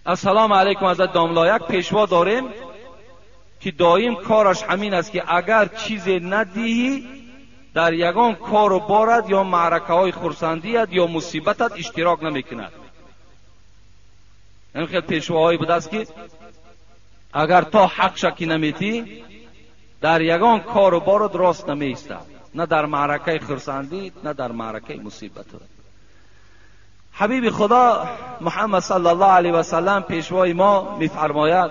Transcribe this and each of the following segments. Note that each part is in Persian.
السلام علیکم. حضرت داملا، یک پیشوا داریم که دائم کارش همین است که اگر چیزی ندهی در یگان کار و بارد یا معرکه های خرسندیت یا مصیبتت اشتراک نمیکند. این خیلی پیشواهایی بوده است که اگر تا حق شکی نمیتی در یگان کار و بارد راست نمیستد، نه در معرکه خرسندی نه در معرکه مصیبت. حبیب خدا محمد صلی الله علیه و سلم پیشوای ما میفرماید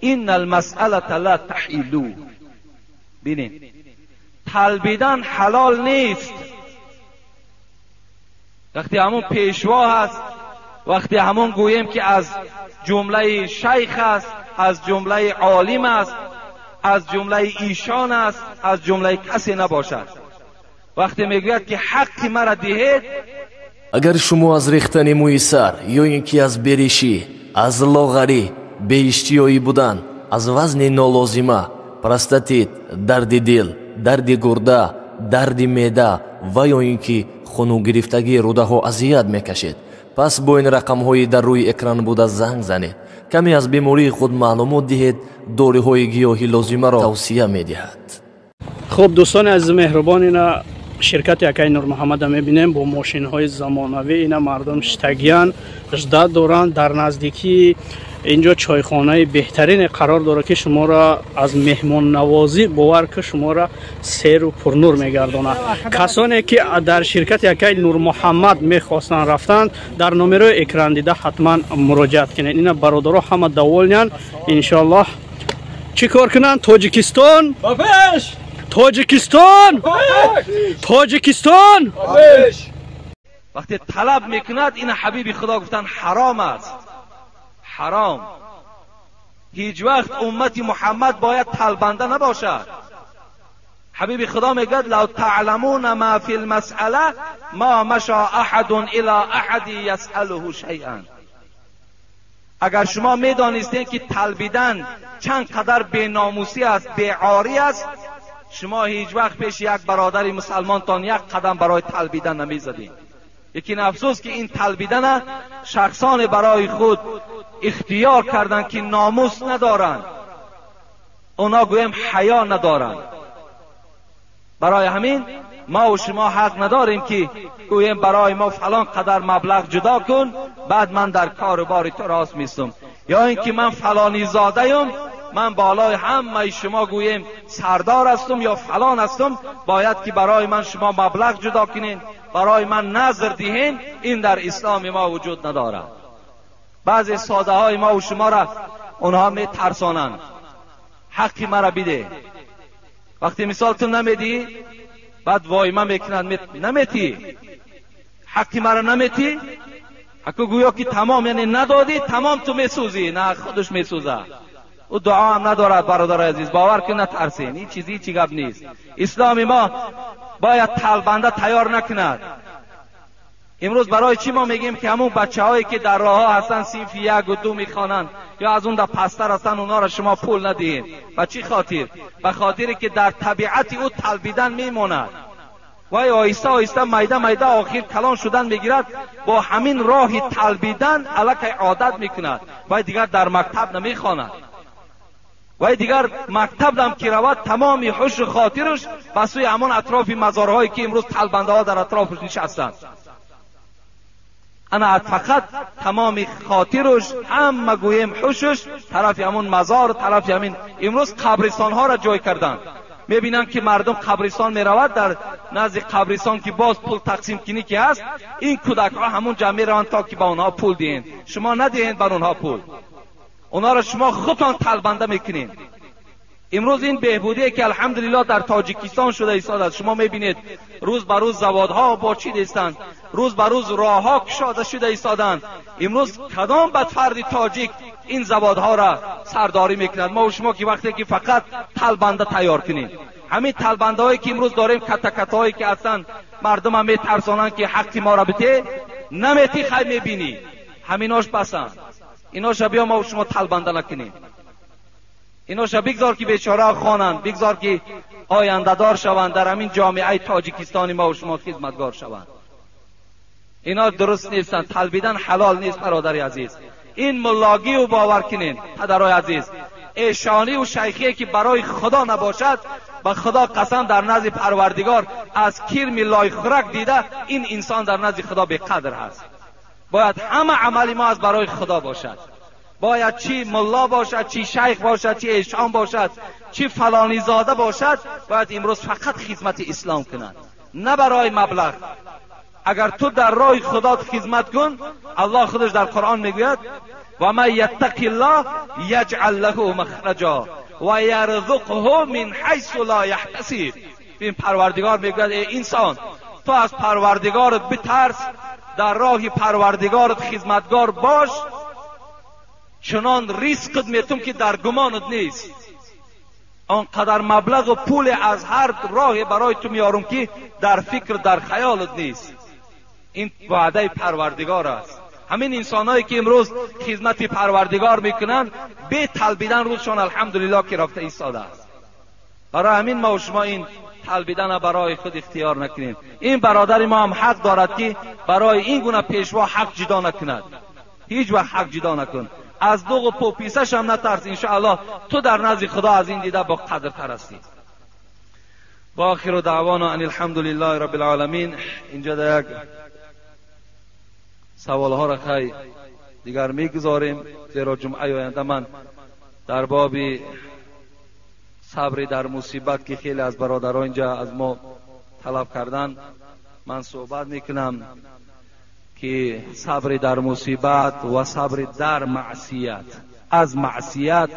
این المسئله لا تحیلو. ببینید طلبیدن حلال نیست. وقتی همون پیشوا هست، وقتی همون گوییم که از جمله شیخ است، از جمله عالم است، از جمله ایشان است، از جمله کسی نباشد. وقتی میگوید که حق مرا دهید، اگر شما از ریختن موی سر یا اینکه از بریشی، از لاغری، بی‌اشتیایی بودن، از وزن نالازمه، پروستاتیت، درد دل، درد گرده، درد معده و یا اینکه خونو گرفتگی روده ها اذیت میکشید، پس با این رقم های در روی اکران بوده زنگ زنید. کمی از بیماری خود معلومات دهید. داروی های گیاهی لازمه را توصیه میدهد. خب دوستان عزیز مهربان، اینا شرکت یکای نور محمد میبینیم با ماشین های زمانوی. اینا مردم شتگیان اجداد دوران در نزدیکی اینجا چایخانه بهترین قرار داره که شما را از مهمان نوازی باور که شما را سیر و پرنور میگردونه. کسانی که در شرکت یکای نور محمد میخواستن رفتن در نمره اکران دیده حتما مراجعت کنید. اینا برادرها همه دوالین انشالله. چی کار کنن؟ تاجیکستان تاجیکستان تاجیکستان. وقتی طلب میکند این حبیب خدا گفتن حرام است. حرام. هیچ وقت امت محمد باید طلبنده نباشد. حبیب خدا میگد لو تعلمون ما فی المسئله ما مشى احد الى احد یسأله شیئا. اگر شما میدانستین که طلبیدن چند قدر بی‌ناموسی است، بی‌عاری است، شما هیچ وقت پیش یک برادر مسلمان تان یک قدم برای طلبیدن نمیزدین. لیکن افسوس که این طلبیدن شخصان برای خود اختیار کردن که ناموس ندارن، اونا گویم حیا ندارن. برای همین ما و شما حق نداریم که گویم برای ما فلان قدر مبلغ جدا کن بعد من در کار و بار تو راست میستم، یا اینکه من فلانی زاده ام، من بالای همه شما گویم سردار هستم یا فلان هستم، باید که برای من شما مبلغ جدا کنین، برای من نظر دهین. این در اسلام ما وجود نداره. بعضی ساده های ما و شما را اونها می ترسانند. حقی مرا بده. وقتی مثال تو نمیدی بعد وایمه میکنند نمیتی. حقی مرا نمیتی، حقو گویا که تمام یعنی ندادی تمام تو میسوزی. نه، خودش میسوزه. او دعا هم ندارد. برادر عزیز باور کن نترسین. این چیزی چی گپ نیست. اسلام ما باید طلبنده تیار نکند. امروز برای چی ما میگیم که همون بچه هایی که در راه ها هستن صنف 1 و 2 میخوانند یا از اون در پستر هستن اونا را شما پول ندهید؟ به چی خاطر؟ به خاطری که در طبیعت او طلبیدن میموند و آیسته آیسته میده میده آخر کلان شدن میگیرد. با همین راه طلبیدن الک عادت میکند و دیگر در مکتب نمیخواند و دیگر مکتب هم که رود تمامی حش و خاطرش به سوی همون اطراف مزارهایی که امروز طلبنده ها در اطرافش نشستند. انا فقط تمام خاطرش همه گویم حشش طرف همون مزار، طرف همین امروز قبرستان ها را جای کردن. میبینن که مردم قبرستان میرود، در نزد قبرستان که باز پول تقسیم کنی که هست، این کودک ها همون جمع روند تا که با اونها پول دهین. شما ندهین بر اونها پول، اونا را شما خودتان طلبنده میکنین. امروز این بهبودی که الحمدلله در تاجیکستان شده ایستاده، شما میبینید روز به روز زوادها باچیده ایستند، روز به روز راهها کشاده شده ایستادند. امروز کدام بدفرد تاجیک این زوادها را سرداری میکند؟ ما و شما که وقتی که فقط طلبنده تیار کنیم، همین طلبنده هایی که امروز داریم کتکت هایی که هستند مردم هم میترسانن که حقی ما را بده، نمیتی خیلی میبینی همیناش بسند. ایناش بیا ما و شما طلبنده نکنیم. ایناش بگذار که بیچاره خوانند، بگذار که آینده دار شوند، در همین جامعه تاجیکستانی ما و شما خدمتگار شوند. اینا درست نیستن. طلبیدن حلال نیست برادر عزیز. این ملاگی رو باور کنین پدرای عزیز، ایشانی و شیخی که برای خدا نباشد، با خدا قسم در نزد پروردگار از کرم لای خورک دیده، این انسان در نزد خدا به قدر هست. باید همه عملی ما از برای خدا باشد. باید چی ملا باشد، چی شیخ باشد، چی ایشان باشد، چی فلانی زاده باشد، باید امروز فقط خدمت اسلام کنند، نه برای مبلغ. اگر تو در راه خدا خدمت کن، الله خودش در قرآن میگوید و من یتق الله یجعل له مخرجا و یرزقه من حیث لا یحتسب. این پروردگار میگوید ای انسان، تو از پروردگارت بترس، در راه پروردگارت خدمتگار باش، چنان رزقت میتون که در گمانت نیست. آنقدر مبلغ و پول از هر راه برای تو میارم که در فکر در خیالت نیست. این وعده پروردگار است. همین انسانایی که امروز خدمت پروردگار میکنن، به طلبیدن روزشان الحمدلله که رفته ایستاده است. برای همین ما و شما این طلبیدن برای خود اختیار نکنیم. این برادر ما هم حق دارد که برای این گونه پیشوا حق جدا نکند. هیچ وقت حق جدا نکن. از دوغ و پوپیسش هم نترس. انشاءالله تو در نزد خدا از این دیده با قدر تر هستی. و آخر دعوانا ان الحمدلله رب العالمین. اینجا در یک سوالها را خیلی دیگر میگذاریم، زیرا جمعه آینده من در باب صبر در مصیبت که خیلی از برادران اینجا از ما طلب کردن، من صحبت میکنم که صبر در مصیبت و صبر در معصیت، از معصیت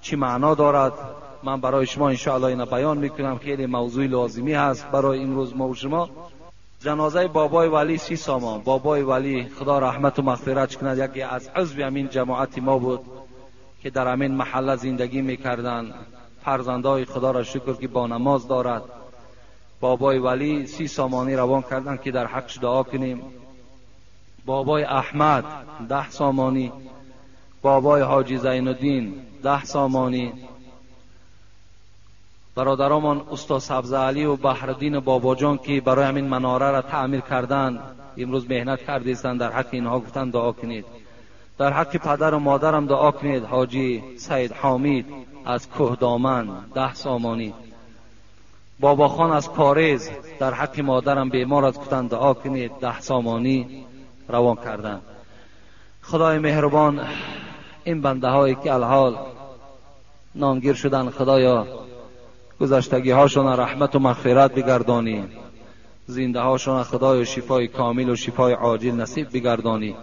چی معنا دارد. من برای شما انشاءالله اینا بیان میکنم. خیلی موضوع لازمی هست برای امروز ما و شما. جنازه بابای ولی 30 سامان. بابای ولی خدا رحمت و مغفرت کند، یکی از عضو همین جماعت ما بود که در همین محله زندگی میکردن. فرزندای خدا را شکر که با نماز دارد. بابای ولی 30 سامانی روان کردن که در حقش دعا کنیم. بابای احمد 10 سامانی. بابای حاجی زین الدین 10 سامانی. برادرمان استاد سبز علی و بحرالدین باباجان که برای همین مناره را تعمیر کردند، امروز مهنت کردیستند، در حق اینها گفتن دعا کنید. در حق پدر و مادرم دعا کنید. حاجی سید حامید از کوه دامن 10 سامانی. بابا خان از کارز در حق مادرم بیمار از گفتن دعا کنید، 10 سامانی روان کردن. خدای مهربان این بنده هایی که الحال نامگیر شدن، خدایا گذشتگی هاشون رحمت و مغفرت بگردانی، زنده هاشون خدای شفای کامل و شفای عاجل نصیب بگردانی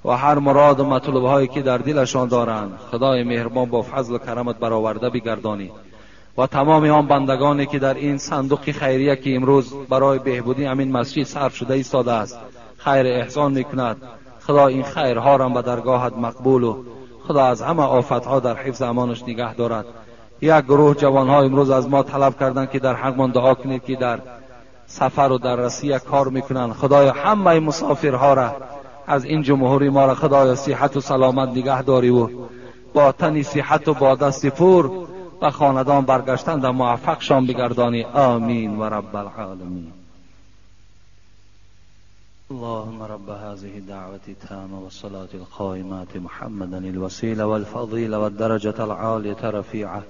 و هر مراد و مطلوب هایی که در دلشان دارند خدای مهربان با فضل و کرمت برآورده بگردانی. و تمام آن بندگانی که در این صندوق خیریه که امروز برای بهبودی همین مسجد صرف شده ایستاده است، خیر احسان میکند، خدا این خیرها را به درگاهت مقبول و خدا از همه آفتها در حفظ امانش نگه دارد. یک گروه جوانها امروز از ما طلب کردند که در حق من دعا کنید که در سفر و در روسیه کار میکنن. خدایا همه مسافرها را از این جمهوری ما را خدایا صحت و سلامت نگه داری و با تن صحت و با دست پر و خاندان برگشتن در موفق شان بگردانی. آمین و رب العالمین. اللهم رب هذه الدعوة التامة والصلاة القائمة محمدا الوسيلة والفضيلة والدرجة العالية رفيعة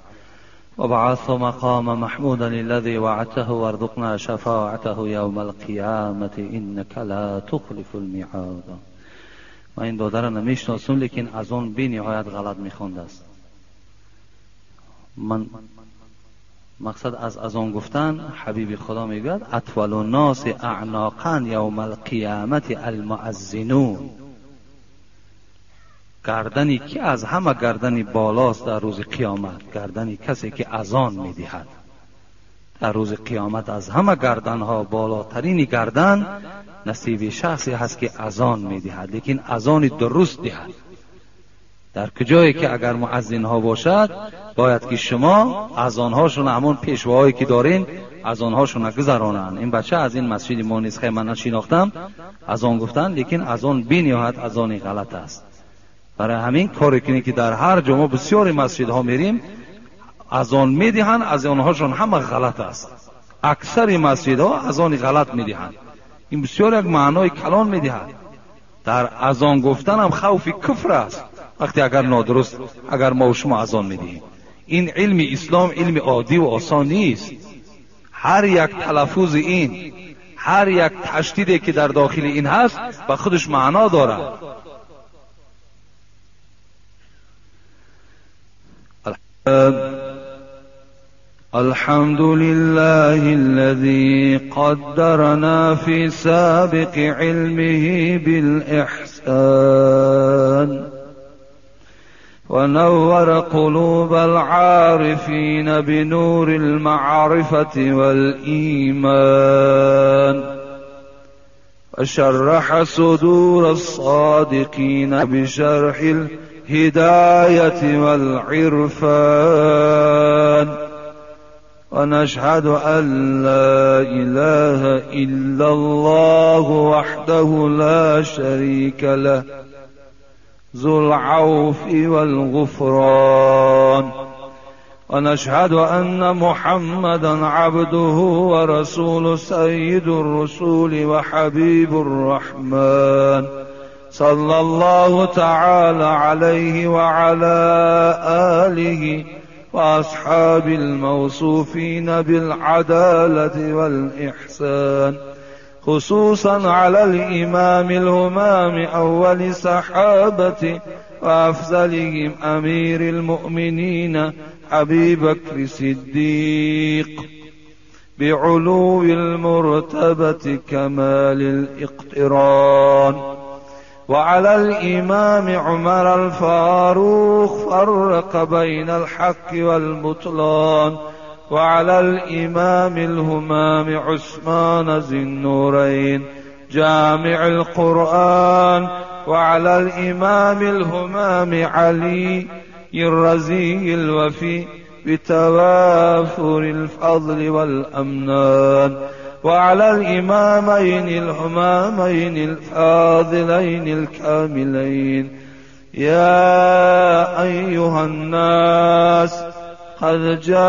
وبعث مقام محمودا الذي وعدته وارزقنا شفاعته يوم القيامة إنك لا تخلف الميعاد. من این داده را نمیشناسم، لیکن از اون بی نهایت غلط میخونده است. من مقصد از آن گفتن حبیب خدا میگوید اطول الناس اعناقا یوم القیامت المؤذنون. گردنی که از همه گردنی بالاست در روز قیامت، گردنی کسی که اذان میدهد. در روز قیامت از همه گردنها بالاترین گردن نصیب شخصی هست که اذان میدهد، لیکن اذان درست دهد. در کجایی که اگر مؤذن ها باشد باید که شما اذان هاشون همون پیشواهایی که دارین اذان هاشون گذرانن. این بچه از این مسجد ما نیست، خیلی من نشناختم اذان گفتن، لیکن اذان بی نهایت اذان غلط است. برای همین کاری کنید که در هر جمعه بسیاری مسجد ها میریم اذان میدهن، اذان هاشون همه غلط است. اکثر مسجد ها اذان غلط میدهن. این بسیار یک معنای کلان میدهد. در اذان گفتن هم خوف کفر است. وقتی اگر نادرست اگر ما و شما اذان میدیم، این علم اسلام علم عادی و آسان نیست. هر یک تلفظ این، هر یک تشدیدی که در داخل این هست با خودش معنا دارد. الحمد لله الذي قدرنا في سابق علمه بالإحسان ونور قلوب العارفين بنور المعرفة والإيمان وشرح صدور الصادقين بشرح الهداية والعرفان ونشهد أن لا إله إلا الله وحده لا شريك له ذو العوف والغفران ونشهد أن محمدا عبده ورسول سيد الرسول وحبيب الرحمن صلى الله تعالى عليه وعلى آله وأصحاب الموصوفين بالعدالة والإحسان، خصوصا على الإمام الهمام أول صحابة وأفضلهم أمير المؤمنين أبي بكر الصديق بعلو المرتبة كمال الاقتران، وعلى الإمام عمر الفاروق فرق بين الحق والبطلان، وعلى الإمام الهمام عثمان ذي النورين جامع القرآن، وعلى الإمام الهمام علي الرزي الوفي بتوافر الفضل والأمنان، وعلى الإمامين الهمامين الفاضلين الكاملين. يا أيها الناس قد جاء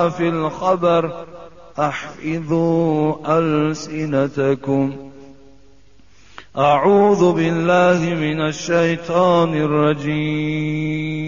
في الخبر أحفظوا ألسنتكم. أعوذ بالله من الشيطان الرجيم.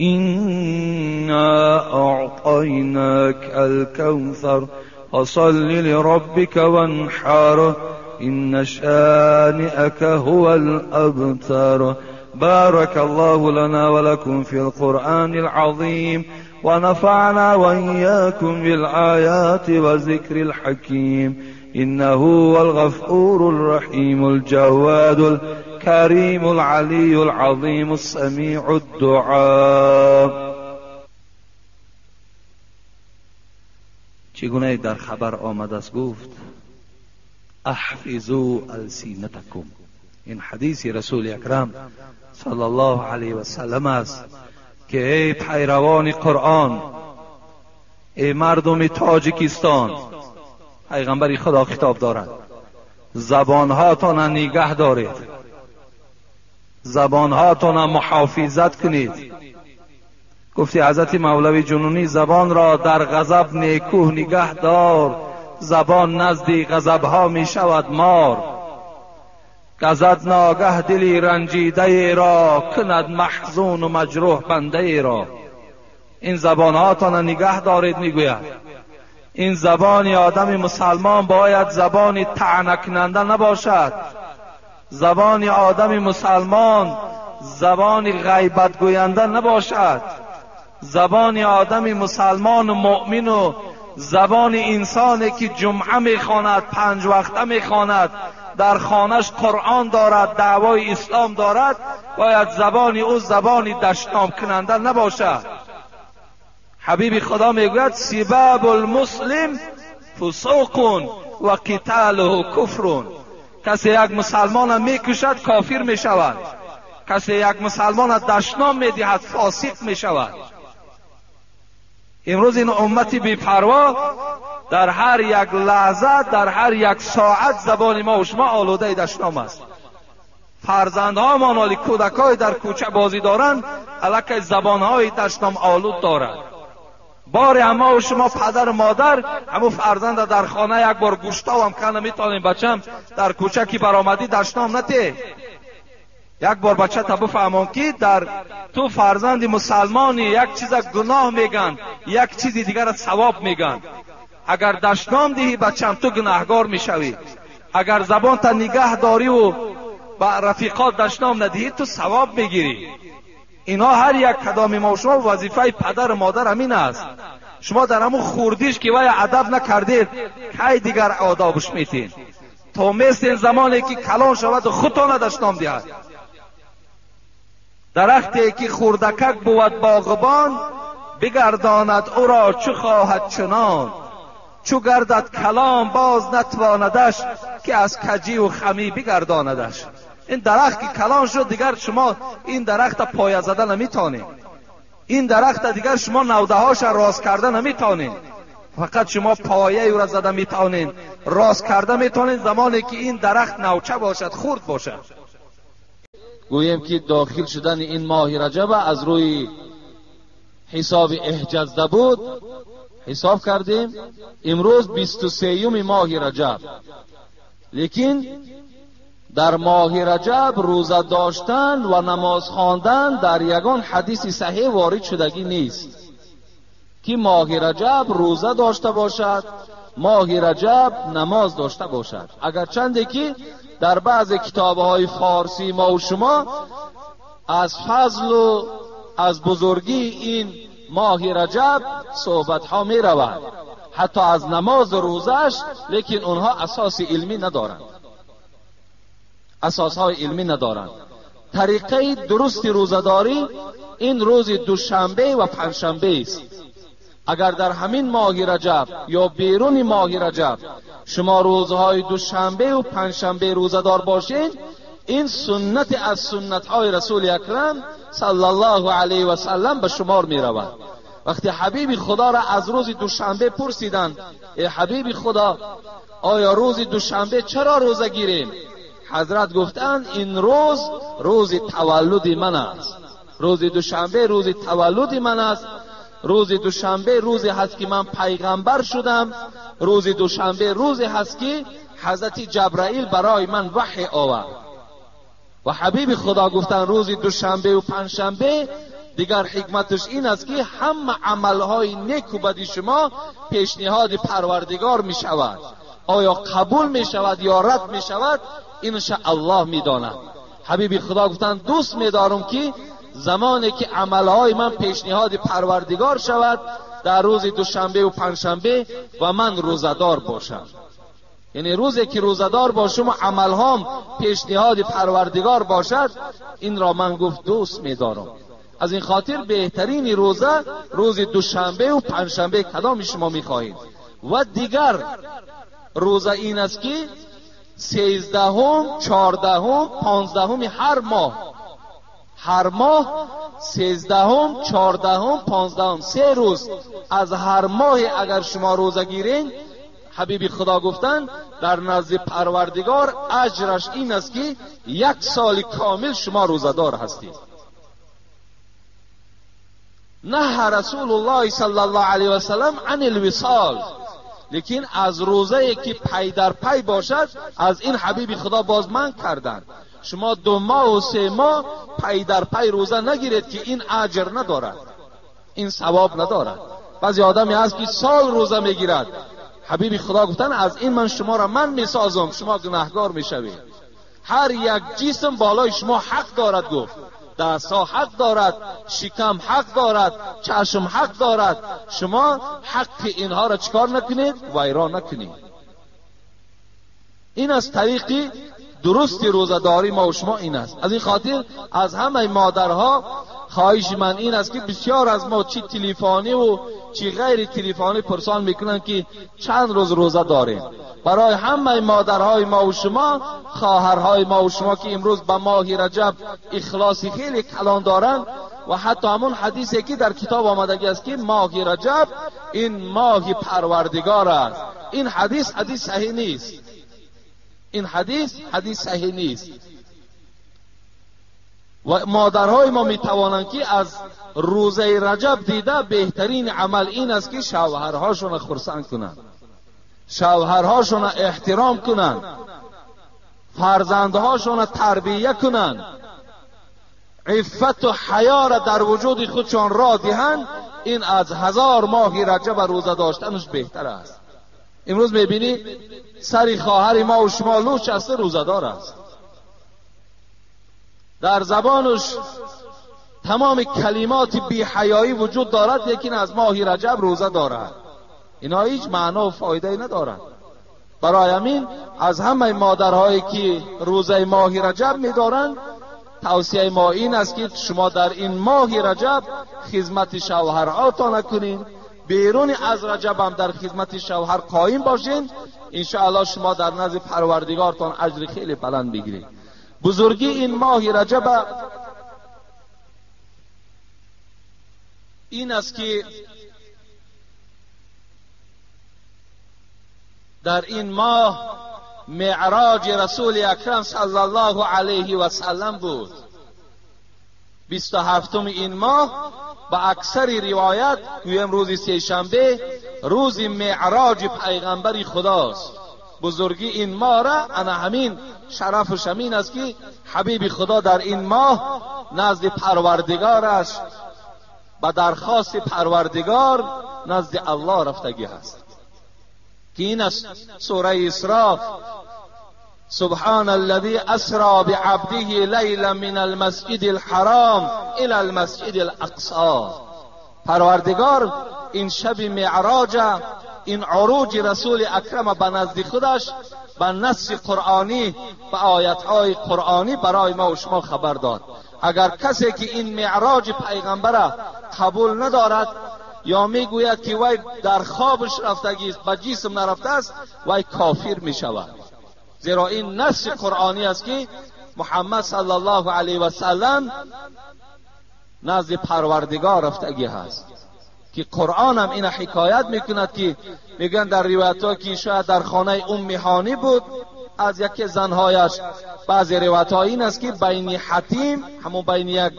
إنا أعطيناك الكوثر فصل لربك وانحر إن شانئك هو الأبتر. بارك الله لنا ولكم في القرآن العظيم ونفعنا وإياكم بالآيات وذكر الحكيم إنه هو الغفور الرحيم الجواد الكريم العلي العظيم السميع الدعاء. چگونه در خبر آمده است گفت احفظوا السنتکم. این حدیث رسول اکرم صلی الله علیه و سلم است که ای پیروان قرآن، ای مردم تاجیکستان، پیغمبر خدا خطاب دارد، زبانهاتان نگه دارید، زبانهاتان محافظت کنید. گفتی حضرت مولوی جنونی زبان را در غضب نیکوه نگه دار، زبان نزد غضبها می شود مار. گزد ناگه دلی رنجیده ای را، کند محزون و مجروح بنده ای را. این زبانهاتان نگه دارید میگوید. این زبان آدم مسلمان باید زبان طعنه کننده نباشد. زبان آدم مسلمان زبان غیبت گوینده نباشد. زبان آدم مسلمان و مؤمن و زبان انسانی که جمعه میخواند، 5 وقته میخواند، در خانش قرآن دارد، دعوای اسلام دارد، باید زبان او زبان دشنام کننده نباشد. حبیب خدا میگوید سباب المسلم فسوق و قتاله کفر. کسی یک مسلمان میکشد کافر میشود، کسی یک مسلمان دشنام میدهد فاسق میشود. امروز این امت بی‌پروا در هر یک لحظه، در هر یک ساعت زبان ما و شما آلوده دشنام است. فرزندها مانالی کودکای در کوچه بازی دارند، الکی زبانهای دشنام آلود دارند. بار اما و شما پدر و مادر همو فرزند در خانه یک بار گوشتا و هم که نمیتونیم بچم در کوچه که برآمدی دشنام نتی. یک بار بچه تا بفهمون که در تو فرزند مسلمانی یک چیز گناه میگن، یک چیز دیگر ثواب میگن. اگر دشنام دهی بچم تو گناهگار میشوی، اگر زبان تا نگه داری و با رفیقات دشنام ندهی تو ثواب میگیری. اینا هر یک کدام ما شما وظیفه پدر و مادر همین است. شما در همون خوردیش که وای ادب نکردید کی دیگر آدابش میتین؟ تو مثل زمانی که کلان شود و خودتان دشنام دهد. درختی که خوردکک بود باغبان، بگرداند او را چو خواهد چنان. چو گردد کلام باز نتواندش، که از کجی و خمی بگرداندش. این درخت که کلان شد دیگر شما این درخت پایه زده نمیتونید. این درخت دیگر شما نوده هاش راست کرده نمیتونید. فقط شما پایه او را زده میتونید، راست کرده میتونید زمانی که این درخت نوچه باشد، خرد باشد. گویم که داخل شدن این ماه رجب از روی حساب احجزده بود. حساب کردیم امروز 23 ماه رجب، لیکن در ماه رجب روزه داشتن و نماز خواندن در یگان حدیث صحیح وارد شدگی نیست که ماه رجب روزه داشته باشد، ماه رجب نماز داشته باشد. اگرچنده که در بعض کتاب‌های فارسی ما و شما از فضل و از بزرگی این ماه رجب صحبت ها می رود، حتی از نماز و روزش، لیکن اونها اساس علمی ندارند، اساس های علمی ندارند. طریقه درست روزداری این روز دوشنبه و پنجشنبه است. اگر در همین ماه رجب یا بیرون ماه رجب شما روزهای دوشنبه و پنجشنبه روزدار باشید، این سنت از سنت های رسول اکرم صلی الله علیه و سلم به شمار می رود. وقتی حبیب خدا را از روز دوشنبه پرسیدند ای حبیب خدا آیا روز دوشنبه چرا روزه گیریم؟ حضرت گفتند این روز تولد من است. روز دوشنبه روز تولد من است. روز دوشنبه روزی هست که من پیغمبر شدم. روز دوشنبه روزی هست که حضرت جبرائیل برای من وحی آورد. و حبیب خدا گفتن روز دوشنبه و پنجشنبه دیگر حکمتش این است که همه عملهای نیک و بدی شما پیشنهاد پروردگار می شود. آیا قبول می شود یا رد می شود این الله می داند. حبیب خدا گفتن دوست می دارم که زمانی که عملهای من پیشنهاد پروردگار شود در روز دوشنبه و پنجشنبه و من روزدار باشم. یعنی روزی که روزدار باشم و عملهام پیشنهاد پروردگار باشد این را من گفت دوست می دارم. از این خاطر بهترین روزه روز دوشنبه و پنجشنبه کدام شما می خواهید. و دیگر روزه این است که 13ام، 14ام، 15ام هر ماه 13ام، 14ام، 15ام 3 روز از هر ماه اگر شما روزه گیرین حبیب خدا گفتن در نزد پروردگار اجرش این است که 1 سال کامل شما روزدار هستید. نه رسول الله صلی الله علیه و سلم عن الوصال، لیکن از روزه که پی در پی باشد از این حبیب خدا باز من کردند. شما 2 ماه و 3 ماه پی در پی روزه نگیرید که این اجر ندارد، این ثواب ندارد. بعضی آدمی هست که سال روزه میگیرد. حبیب خدا گفتن از این من شما را من میسازم، شما گناهگار میشوید. هر یک جسم بالای شما حق دارد، گفت دستها حق دارد، شکم حق دارد، چشم حق دارد. شما حق اینها را چکار نکنید؟ ویران نکنید. این از طریقی درست روزداری ما و شما این است. از این خاطر از همه مادرها خواهش من این است که بسیار از ما چی تلفنی و چی غیر تلفنی پرسان میکنن که چند روز روزه داریم. برای همه مادرهای ما و شما، خواهرهای ما و شما که امروز به ماه رجب اخلاصی خیلی کلان دارن و حتی همون حدیثی که در کتاب آمدگی است که ماه رجب این ماه پروردگار است، این حدیث صحیح نیست. این حدیث صحیح نیست. و مادرهای ما میتوانند که از روزه رجب دیده بهترین عمل این است که شوهرهاشون خرسند کنند، شوهرهاشون احترام کنند، فرزندهاشون تربیه کنند، عفت و حیا را در وجود خودشان را دهند. این از 1000 ماه رجب روزه داشتنش بهتر است. امروز میبینید سری خواهر ما و شما لوچ است، روزه دار است، در زبانش تمام کلمات بی حیایی وجود دارد، لیکن از ماه رجب روزه دارد. اینا هیچ معنا و فایده ندارد. برای همین از همه مادرهایی که روزه ماه رجب می‌دارند توصیه ما این است که شما در این ماه رجب خدمت شوهرهاتان کنید، بیرون از رجب هم در خدمت شوهر قائم باشین. ان شاء الله شما در نزد پروردگارتان اجر خیلی بلند بگیرید. بزرگی این ماه رجب این است که در این ماه معراج رسول اکرم صلی الله علیه و سلم بود. 27 این ماه با اکثر روایت گویم روز سه‌شنبه روز معراج پیغمبر خداست. بزرگی این ماه را انا همین شرفش همین است که حبیب خدا در این ماه نزد پروردگارش با درخواست پروردگار نزد الله رفتگی است که این است سوره اسراء: سبحان الذي اسرى بعبده لیلا من المسجد الحرام الى المسجد الاقصى. پروردگار این شب معراج، این عروج رسول اکرم به نزد خودش به نص قرآنی و آیت‌های قرآنی برای ما و شما خبر داد. اگر کسی که این معراج پیغمبر قبول ندارد یا میگوید که وی در خوابش رفتگی است، به جسم نرفته است، وی کافر میشود. زیرا این نص قرآنی است که محمد صلی الله علیه و سلم نزد پروردگار رفتگی هست، که قرآن هم این حکایت میکند که میگن در روایت ها که شاید در خانه ام هانی بود از یکی زنهایش. بعضی روایت ها این است که بین حتیم، همون بین یک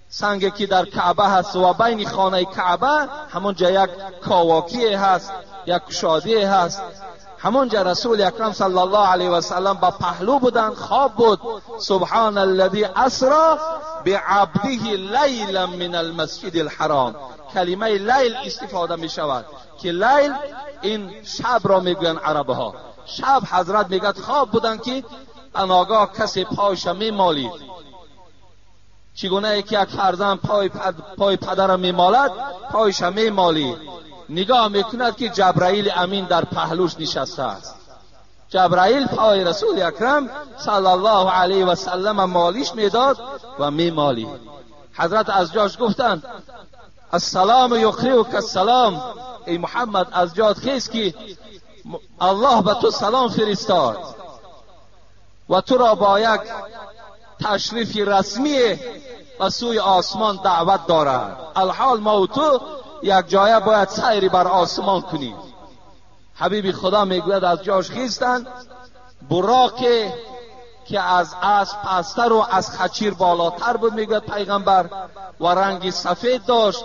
سنگی که در کعبه هست و بین خانه کعبه همونجا یک کاواکی هست، یک کشادی هست، همونجا رسول اکرم صلی الله علیه و سلم با پهلو بودن، خواب بود. سبحان الذی اسری بعبده لیلا من المسجد الحرام. کلمه لیل استفاده می شود که لیل این شب را میگوین عربها. شب حضرت میگد خواب بودن که ناگاه کسی پایش می مالید. چگونه که یک فرزند پای پدر می مالد، پایش می مالید. نگاه میکند که جبرائیل امین در پهلوش نشسته است. جبرائیل پای رسول اکرم صلی الله علیه و سلم مالیش میداد و می مالید. حضرت از جاش گفتند السلام یقریئک السلام، ای محمد از جات خیز که الله به تو سلام فرستاد و تو را با یک تشریف رسمی به سوی آسمان دعوت دارد. الحال ما و تو یک جایه باید سیری بر آسمان کنیم. حبیب خدا میگوید از جاش خیستند، براقی که از اسب پستر و از خچیر بالاتر بود میگوید پیغمبر و رنگ سفید داشت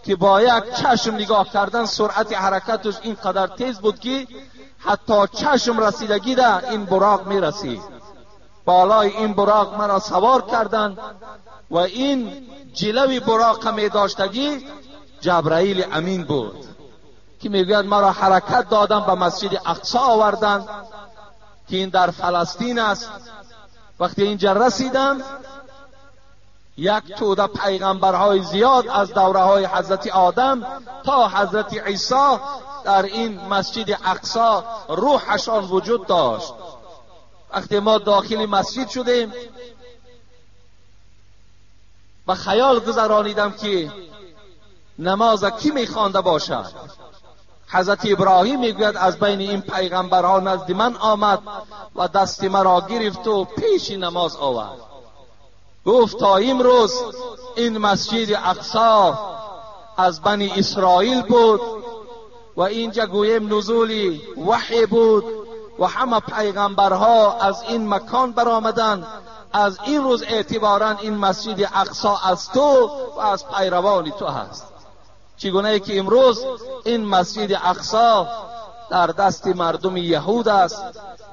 که با یک چشم نگاه کردن سرعت حرکتش اینقدر تیز بود که حتی چشم رسیدگی ده این براق میرسید. بالای این براق مرا سوار کردند و این جلوی براق می داشتگی جبرائیل امین بود که میگوید مرا حرکت دادن به مسجد اقصی آوردن که این در فلسطین است. وقتی اینجا رسیدم یک توده پیغمبرهای زیاد از دوره های حضرت آدم تا حضرت عیسی در این مسجد اقصی روحشان وجود داشت. وقتی ما داخل مسجد شدیم به خیال گذرانیدم که نماز کی میخوانده باشد. حضرت ابراهیم میگوید از بین این پیغمبرها نزد من آمد و دست مرا گرفت و پیش نماز آورد. گفت تا امروز این مسجد اقصی از بنی اسرائیل بود و اینجا گویم نزول وحی بود و همه پیغمبرها از این مکان برآمدند. از این روز اعتباراً این مسجد اقصی از تو و از پیروان تو هست. چگونه که امروز این مسجد اقصی در دست مردم یهود است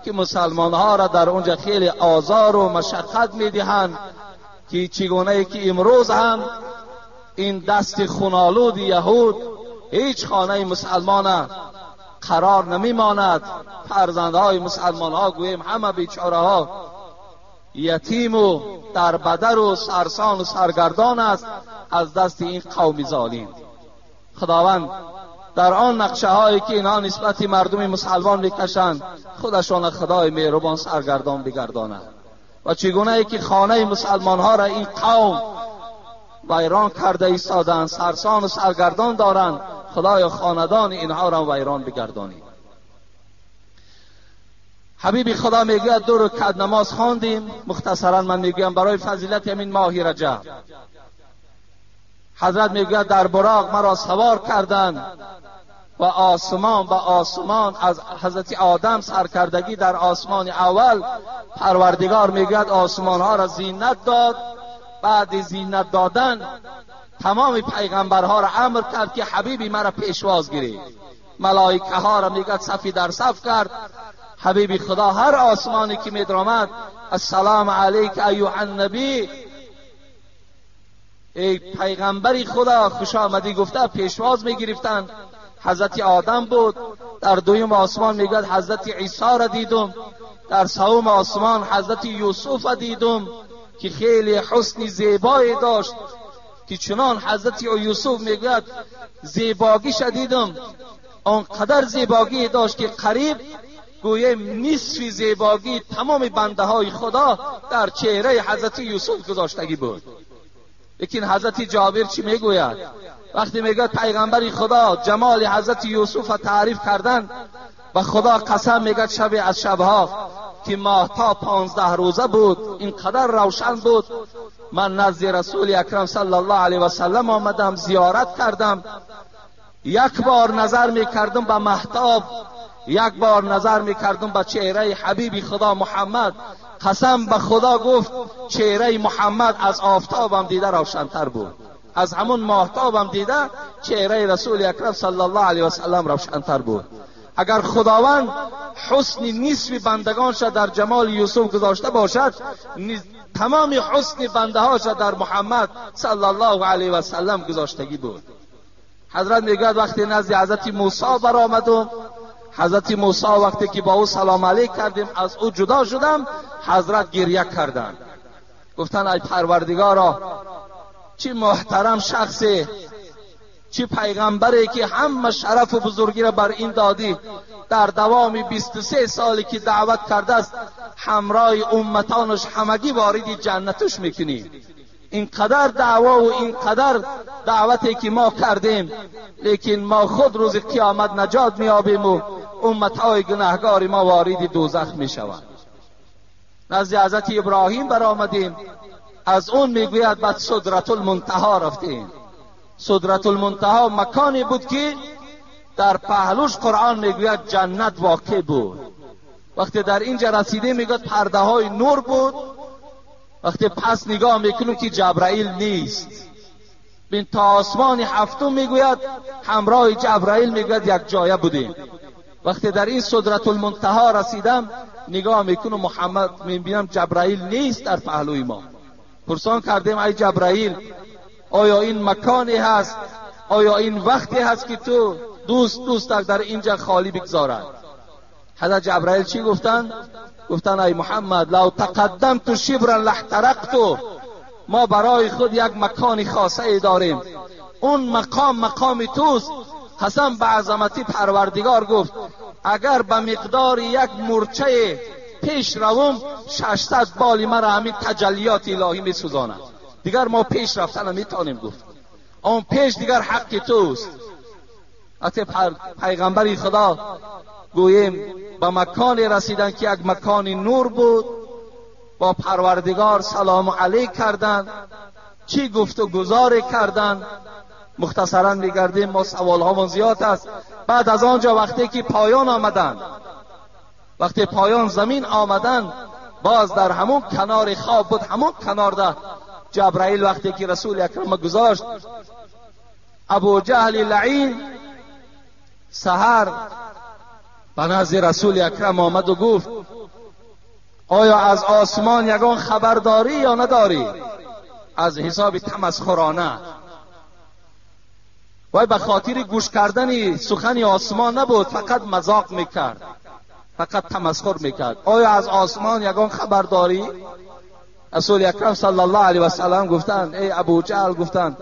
که مسلمان ها را در اونجا خیلی آزار و مشقت میدهند، که چگونه که امروز هم این دست خونالود یهود هیچ خانه مسلمان قرار نمیماند. فرزندهای مسلمان ها گویم همه بیچاره ها یتیم و در بدر و سرسان و سرگردان است از دست این قوم ظالم. خداوند در آن نقشه هایی که اینها نسبت مردم مسلمان میکشند خودشان خدای مهربان سرگردان بگرداند و چگونه ای که خانه مسلمان ها را این قوم ویران کرده ایستادند، سرسان و سرگردان دارند، خدای خاندان اینها را ویران بگردانی. حبیب خدا میگوید 2 رکعت نماز خواندیم. مختصرا من میگویم برای فضیلت همین ماه رجب حضرت میگوید در براق مرا سوار کردند و آسمان از حضرت آدم سرکردگی در آسمان اول پروردگار میگوید آسمان ها را زینت داد. بعد زینت دادن تمام پیغمبرها را امر کرد که حبیبی مرا پیشواز گیرید. ملائکه ها را میگوید صفی در صف کرد. حبیب خدا هر آسمانی که میدرامد السلام علیک ایها النبی، ای پیغمبری خدا خوش آمدی گفته پیشواز میگرفتند. حضرت آدم بود. در دویم آسمان میگوید حضرت عیسی را دیدم. در سوم آسمان حضرت یوسف را دیدم که خیلی حسن زیبایی داشت، که چنان حضرت یوسف میگوید زیباگیش دیدم، آنقدر زیباگی داشت که قریب گویم نصف زیباگی تمام بنده های خدا در چهره حضرت یوسف گذاشتگی بود. لیکن حضرت جابر چی میگوید؟ وقتی میگوید پیغمبر خدا جمال حضرت یوسف را تعریف کردن و خدا قسم میگوید شب از شبها که ماهتاب 15 روزه بود، اینقدر روشن بود. من نزد رسول اکرم صلی الله علیه و سلم آمدم، زیارت کردم، یک بار نظر میکردم به ماهتاب، یک بار نظر میکردم به چهره حبیب خدا محمد. قسم به خدا گفت چهره محمد از آفتابم دیده روشنتر بود، از همون ماهتابم دیده چهره رسول اکرم صلی الله علیه و سلم روشنتر بود. اگر خداوند حسن نصف بندگانش در جمال یوسف گذاشته باشد، تمام حسن بنده هاش در محمد صلی الله علیه و سلم گذاشتگی بود. حضرت میگوید وقتی نزد حضرت موسی برآمدم، حضرت موسی وقتی که با او سلام علیک کردیم از او جدا شدم، حضرت گریه کردند. گفتن ای پروردگارا چه محترم شخصی، چه پیغمبری که همه شرف و بزرگی را بر این دادی، در دوام 23 سالی که دعوت کرده است همراه امتانش همگی وارد جنتش میکنی. اینقدر دعوا و اینقدر دعوتی که ما کردیم، لیکن ما خود روز قیامت نجات میابیم و امتهای گناهگار ما وارد دوزخ میشوند. نزد حضرت ابراهیم برآمدیم، از اون میگوید بعد سدرت المنتها رفتیم. سدرت المنتها مکانی بود که در پهلوش قرآن میگوید جنت واقع بود. وقتی در اینجا رسیده میگوید پرده های نور بود. وقتی پس نگاه میکنیم که جبرائیل نیست. بین تا آسمان هفتم میگوید همراه جبرائیل میگوید یک جایه بودیم. وقتی در این سدرت المنتها رسیدم نگاه میکنم محمد میبینم جبرائیل نیست در پهلوی ما. پرسان کردیم ای جبرائیل آیا این مکانی هست، آیا این وقتی هست که تو دوست در اینجا خالی بگذارد؟ حضرت جبرائیل چی گفتن؟ گفتن ای محمد لو تقدمت شبرا لاحترقت، ما برای خود یک مکان خاصه ای داریم، اون مقام توست. قسم به عظمتی پروردگار گفت اگر به مقدار یک مورچه پیش روم 600 بال مرا همین تجلیات الهی می سوزاند. دیگر ما پیش رفتن نمیتونیم گفت، اون پیش دیگر حق توست. حتی پیغمبری خدا گوییم به مکانی رسیدن که یک مکان نور بود، با پروردگار سلام علیک کردند، چی گفت و گزاری کردند. مختصرا میگردیم، ما سوال ها زیاد است. بعد از آنجا وقتی که پایان آمدند، وقتی پایان زمین آمدند، باز در همون کنار خواب بود، همون کنار ده جبرائیل وقتی که رسول اکرم گذاشت، ابو جهل لعین سحر به نزد رسول اکرم آمد و گفت آیا از آسمان یگان خبر داری یا نداری؟ از حساب تمسخرانه. وای به خاطر گوش کردن سخن آسمان نبود، فقط مذاق میکرد، فقط تمسخر میکرد. آیا از آسمان یگان خبر داری؟ رسول اکرم صلی الله علیه و سلم گفتند ای ابو جهل، گفتند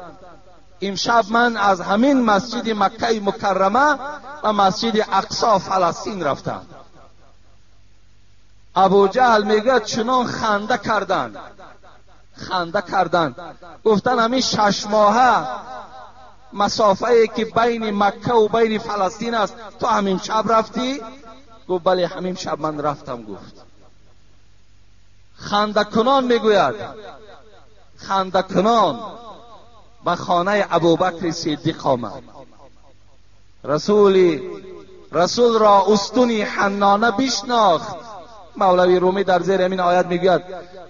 امشب من از همین مسجد مکه مکرمه و مسجد اقصی فلسطین رفتم. ابو جهل میگه چنان خنده کردند، گفتن همین 6 ماهه مسافه ای که بین مکه و بین فلسطین است تو همین شب رفتی؟ گفت بله همین شب من رفتم. گفت خنده کنان میگوید، خنده کنان به خانه ابوبکر صدیق آمد. رسول را استونی حنانه بشناخت. مولوی رومی در زیر همین آیت میگوید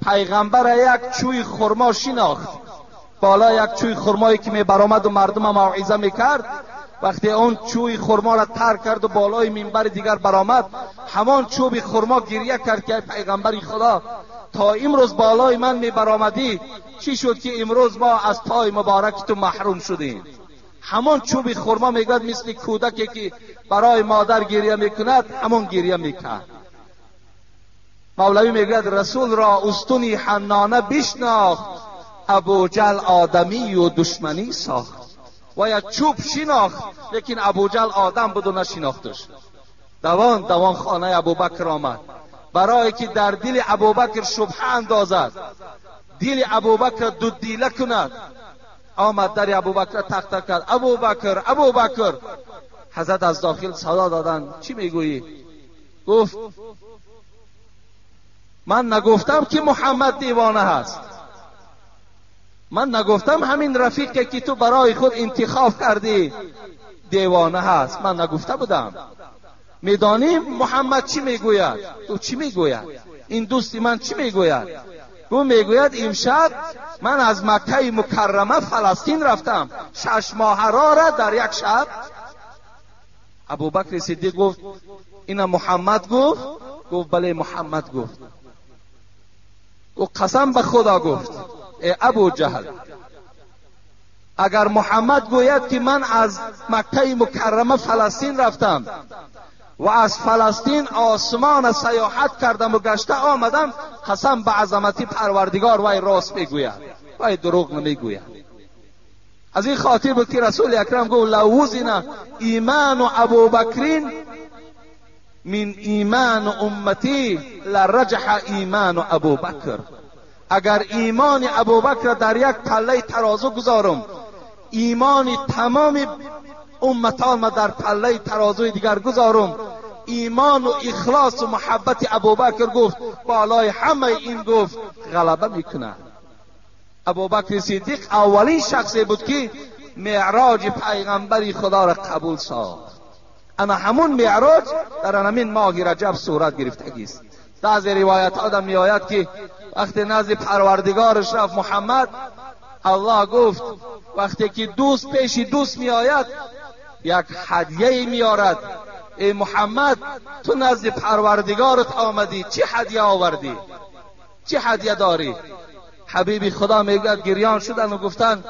پیغمبر یک چوی خرما شناخت. بالا یک چوی خرمایی که میبرآمد و مردم موعظه میکرد، وقتی اون چوی خرما را ترک کرد و بالای منبر دیگر برآمد، همان چوب خرما گریه کرد که پیغمبر خدا تا امروز بالای من میبرآمدی، چی شد که امروز ما از پای مبارک تو محروم شدیم؟ همان چوب خرما میگوید مثل کودکی که برای مادر گریه میکند همون گریه میکرد. مولوی میگوید رسول را استونی حنانه بشناخت، ابو جهل آدمی و دشمنی ساخت. و یا چوب شناخت لیکن ابو جهل آدم بود و نشناختش. دوان خانه ابوبکر آمد برای که در دل ابوبکر شبهه اندازد، دل ابوبکر دو دیله کند. آمد در ابوبکر تق تق کرد، ابوبکر. حضرت از داخل صدا دادن چی میگویی؟ گفت من نگفتم که محمد دیوانه هست، من نگفتم همین رفیقی که تو برای خود انتخاب کردی دیوانه هست، من نگفته بودم. میدانی محمد چی میگوید؟ تو چی میگوید؟ این دوستی من چی میگوید؟ او میگوید امشب من از مکه مکرمه فلسطین رفتم 6 ماه را در یک شب. ابوبکر صدیق گفت اینا محمد گفت؟ گفت بله محمد گفت. او قسم به خدا گفت ای ابو جهل، اگر محمد گوید که من از مکه مکرمه فلسطین رفتم و از فلسطین آسمان سیاحت کردم و گشته آمدم، قسم به عظمت پروردگار وای راست میگوید، وای دروغ نمیگوید. از این خاطر بود که رسول اکرم گفت لو وزن ایمان ابوبکر من ایمان امتی لرجح ایمان ابوبکر. اگر ایمان ابوبکر در یک پله ترازو گذارم، ایمان تمام امتان ما در پله ترازوی دیگر گذارم، ایمان و اخلاص و محبت ابوبکر گفت بالای همه این گفت غلبه میکنه. ابوبکر صدیق اولین شخصی بود که معراج پیغمبری خدا را قبول ساخت. اما همون معراج در همین ماه رجب صورت گرفتگی است. بعض روایت آدم می آید که وقتی نزد پروردگارش رفت محمد، الله گفت وقتی که دوست پیش دوست می آید یک هدیه می آرد. ای محمد تو نزد پروردگارت آمدی، چه هدیه آوردی؟ چه هدیه داری؟ حبیب خدا میگوید گریان شدن و گفتن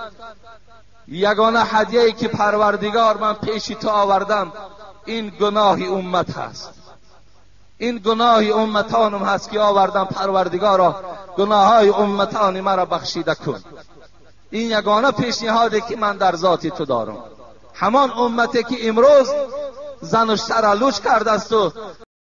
یگانه هدیه‌ای که پروردگار من پیش تو آوردم این گناه امت هست، این گناه امتانم هست که آوردم. پروردگارا گناههای امتان مرا بخشیده کن. این یگانه پیشنهادی که من در ذات تو دارم. همان امتی که امروز زن و سر لوچ کرده است و